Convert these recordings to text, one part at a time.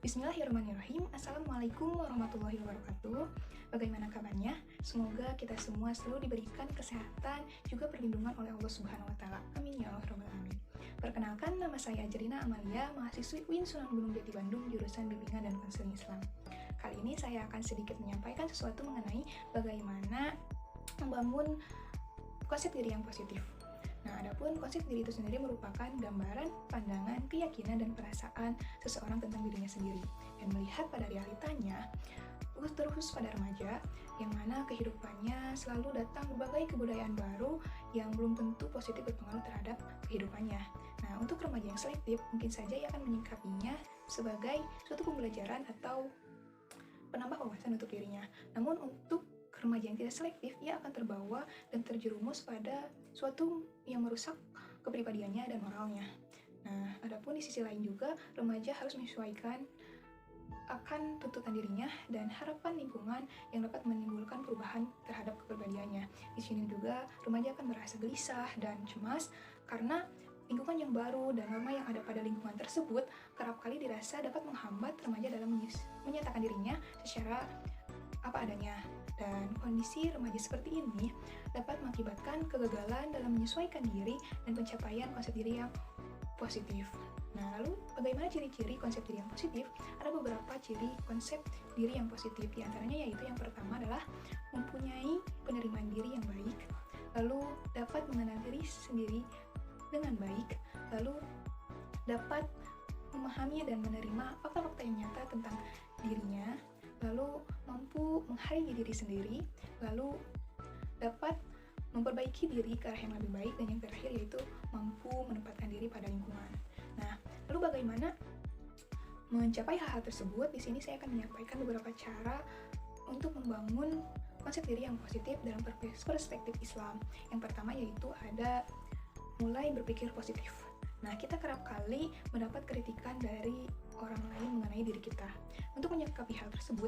Bismillahirrahmanirrahim. Assalamualaikum warahmatullahi wabarakatuh. Bagaimana kabarnya? Semoga kita semua selalu diberikan kesehatan juga perlindungan oleh Allah Subhanahu wa taala. Amin ya Allah rabbal alamin. Perkenalkan, nama saya Jerina Amalia, mahasiswi UIN Sunan Gunung Jati Bandung, jurusan Bimbingan dan Konseling Islam. Kali ini saya akan sedikit menyampaikan sesuatu mengenai bagaimana membangun konsep diri yang positif. Nah, adapun konsep diri itu sendiri merupakan gambaran, pandangan, keyakinan, dan perasaan seseorang tentang dirinya sendiri. Dan melihat pada realitanya, terus pada remaja, yang mana kehidupannya selalu datang berbagai kebudayaan baru yang belum tentu positif berpengaruh terhadap kehidupannya. Nah, untuk remaja yang selektif, mungkin saja ia akan menyikapinya sebagai suatu pembelajaran atau penambah wawasan untuk dirinya. Namun untuk remaja yang tidak selektif, ia akan terbawa dan terjerumus pada suatu yang merusak kepribadiannya dan moralnya. Nah, adapun di sisi lain juga, remaja harus menyesuaikan akan tuntutan dirinya dan harapan lingkungan yang dapat menimbulkan perubahan terhadap kepribadiannya. Di sini juga remaja akan merasa gelisah dan cemas karena lingkungan yang baru dan norma yang ada pada lingkungan tersebut kerap kali dirasa dapat menghambat remaja dalam menyatakan dirinya secara apa adanya. Dan kondisi remaja seperti ini dapat mengakibatkan kegagalan dalam menyesuaikan diri dan pencapaian konsep diri yang positif. Nah, lalu bagaimana ciri-ciri konsep diri yang positif? Ada beberapa ciri konsep diri yang positif. Di antaranya yaitu yang pertama adalah mempunyai penerimaan diri yang baik, lalu dapat mengenal diri sendiri dengan baik, lalu dapat memahami dan menerima fakta-fakta yang nyata tentang dirinya, lalu mampu menghargai diri sendiri, lalu dapat memperbaiki diri ke arah yang lebih baik, dan yang terakhir yaitu mampu menempatkan diri pada lingkungan. Nah, lalu bagaimana mencapai hal-hal tersebut? Di sini saya akan menyampaikan beberapa cara untuk membangun konsep diri yang positif dalam perspektif Islam. Yang pertama yaitu ada mulai berpikir positif. Nah, kita kerap kali mendapat kritikan dari orang lain mengenai diri kita. Untuk menyikapi hal tersebut,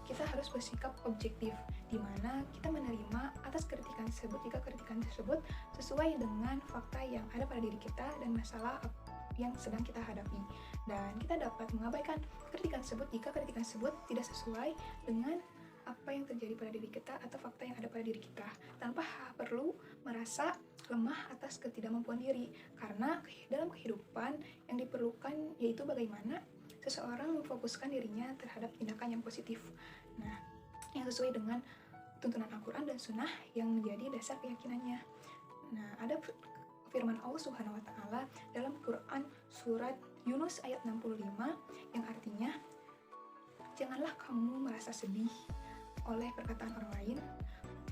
kita harus bersikap objektif, di mana kita menerima atas kritikan tersebut jika kritikan tersebut sesuai dengan fakta yang ada pada diri kita dan masalah yang sedang kita hadapi. Dan kita dapat mengabaikan kritikan tersebut jika kritikan tersebut tidak sesuai dengan apa yang terjadi pada diri kita atau fakta yang ada pada diri kita, tanpa perlu merasa lemah atas ketidakmampuan diri, karena dalam kehidupan yang diperlukan yaitu bagaimana seseorang memfokuskan dirinya terhadap tindakan yang positif. Nah, yang sesuai dengan tuntunan Al-Quran dan Sunnah yang menjadi dasar keyakinannya. Nah, ada firman Allah Subhanahu wa taala dalam Quran surat Yunus ayat 65 yang artinya, janganlah kamu merasa sedih oleh perkataan orang lain.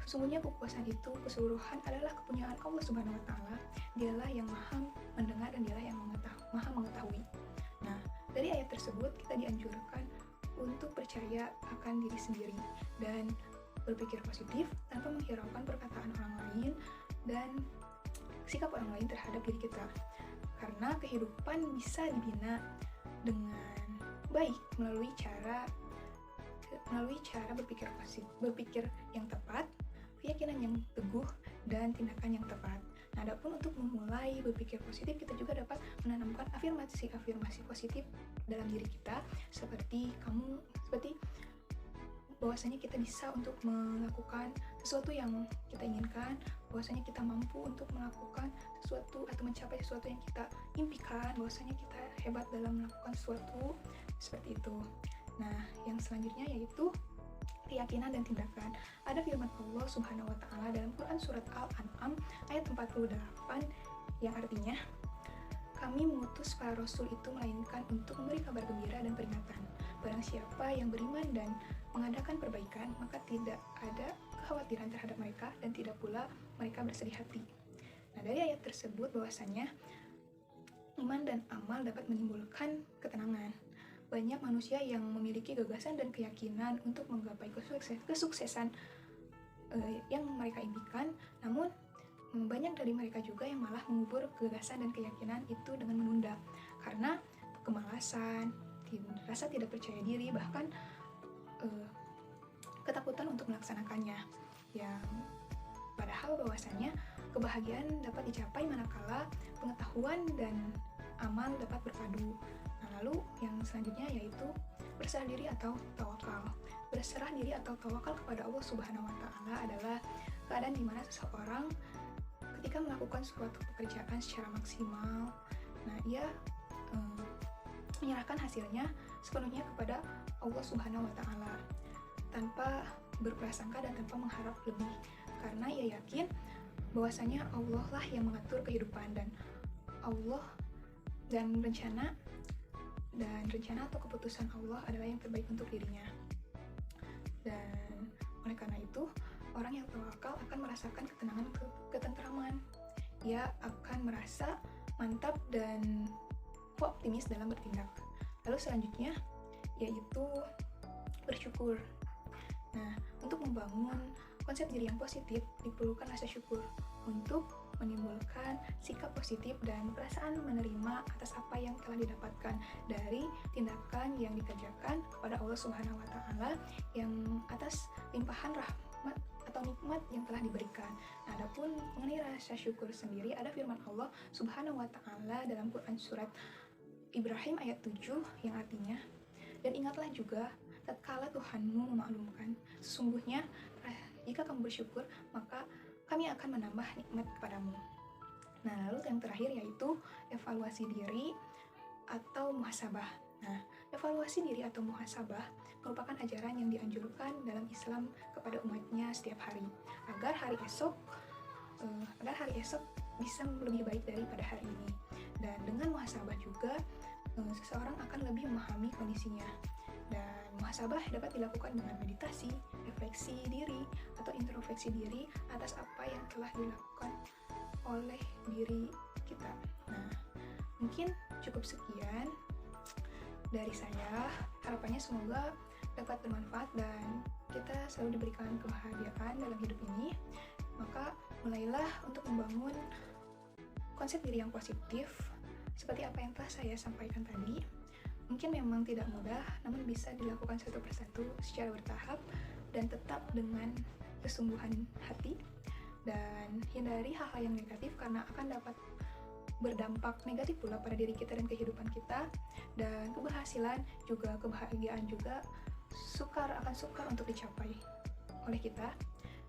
Sesungguhnya kekuasaan itu keseluruhan adalah kepunyaan Allah Subhanahu wa taala. Dialah yang Maha mendengar dan Dialah yang Maha mengetahui. Nah, dari ayat tersebut kita dianjurkan untuk percaya akan diri sendiri dan berpikir positif tanpa menghiraukan perkataan orang lain dan sikap orang lain terhadap diri kita. Karena kehidupan bisa dibina dengan baik melalui cara berpikir yang tepat, keyakinan yang teguh, dan tindakan yang tepat. Nah, adapun untuk memulai berpikir positif, kita juga dapat menanamkan afirmasi positif dalam diri kita, seperti bahwasanya kita bisa untuk melakukan sesuatu yang kita inginkan, bahwasanya kita mampu untuk melakukan sesuatu atau mencapai sesuatu yang kita impikan, bahwasanya kita hebat dalam melakukan sesuatu, seperti itu. Nah, yang selanjutnya yaitu keyakinan dan tindakan. Ada firman Allah Subhanahu wa taala dalam Quran surat Al-An'am ayat 48 yang artinya, kami mengutus para rasul itu melainkan untuk memberi kabar gembira dan peringatan. Barang siapa yang beriman dan mengadakan perbaikan, maka tidak ada kekhawatiran terhadap mereka dan tidak pula mereka bersedih hati. Nah, dari ayat tersebut bahwasanya iman dan amal dapat menimbulkan ketenangan. Banyak manusia yang memiliki gagasan dan keyakinan untuk menggapai kesuksesan yang mereka impikan, namun banyak dari mereka juga yang malah mengubur gagasan dan keyakinan itu dengan menunda karena kemalasan, rasa tidak percaya diri, bahkan ketakutan untuk melaksanakannya. Yang padahal bahwasanya kebahagiaan dapat dicapai manakala pengetahuan dan amal dapat berpadu. Nah, lalu yang selanjutnya yaitu berserah diri atau tawakal. Berserah diri atau tawakal kepada Allah Subhanahu wa Ta'ala adalah keadaan di mana seseorang ketika melakukan suatu pekerjaan secara maksimal, nah ia menyerahkan hasilnya sepenuhnya kepada Allah Subhanahu wa Ta'ala tanpa berprasangka dan tanpa mengharap lebih, karena ia yakin bahwasanya Allah lah yang mengatur kehidupan dan Allah dan rencana atau keputusan Allah adalah yang terbaik untuk dirinya. Dan oleh karena itu, orang yang tawakal akan merasakan ketenangan, ketentraman. Ia akan merasa mantap dan optimis dalam bertindak. Lalu selanjutnya yaitu bersyukur. Nah, untuk membangun konsep diri yang positif diperlukan rasa syukur untuk menimbulkan sikap positif dan perasaan menerima atas apa yang telah didapatkan dari tindakan yang dikerjakan kepada Allah Subhanahu wa Ta'ala yang atas limpahan rahmat atau nikmat yang telah diberikan. Nah, adapun mengenai rasa syukur sendiri, ada firman Allah Subhanahu wa Ta'ala dalam Quran surat Ibrahim ayat 7 yang artinya, dan ingatlah juga tatkala Tuhanmu memaklumkan, sesungguhnya jika kamu bersyukur maka kami akan menambah nikmat kepadamu. Nah, lalu yang terakhir yaitu evaluasi diri atau muhasabah. Nah, evaluasi diri atau muhasabah merupakan ajaran yang dianjurkan dalam Islam kepada umatnya setiap hari agar hari esok bisa lebih baik daripada hari ini. Dan dengan muhasabah juga seseorang akan lebih memahami kondisinya. Dan muhasabah dapat dilakukan dengan meditasi, refleksi diri, atau introspeksi diri atas apa yang telah dilakukan oleh diri kita. Nah, mungkin cukup sekian dari saya. Harapannya semoga dapat bermanfaat dan kita selalu diberikan kebahagiaan dalam hidup ini. Maka mulailah untuk membangun konsep diri yang positif seperti apa yang telah saya sampaikan tadi. Mungkin memang tidak mudah, namun bisa dilakukan satu persatu secara bertahap dan tetap dengan kesungguhan hati, dan hindari hal-hal yang negatif karena akan dapat berdampak negatif pula pada diri kita dan kehidupan kita. Dan keberhasilan juga kebahagiaan juga akan sukar untuk dicapai oleh kita.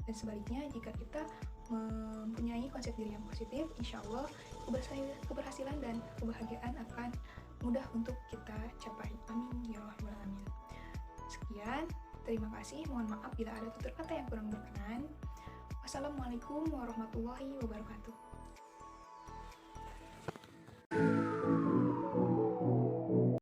Dan sebaliknya, jika kita mempunyai konsep diri yang positif, insya Allah keberhasilan dan kebahagiaan akan mudah untuk kita capai. Amin ya rabbal alamin. Sekian, terima kasih. Mohon maaf bila ada tutur kata yang kurang berkenan. Wassalamualaikum warahmatullahi wabarakatuh.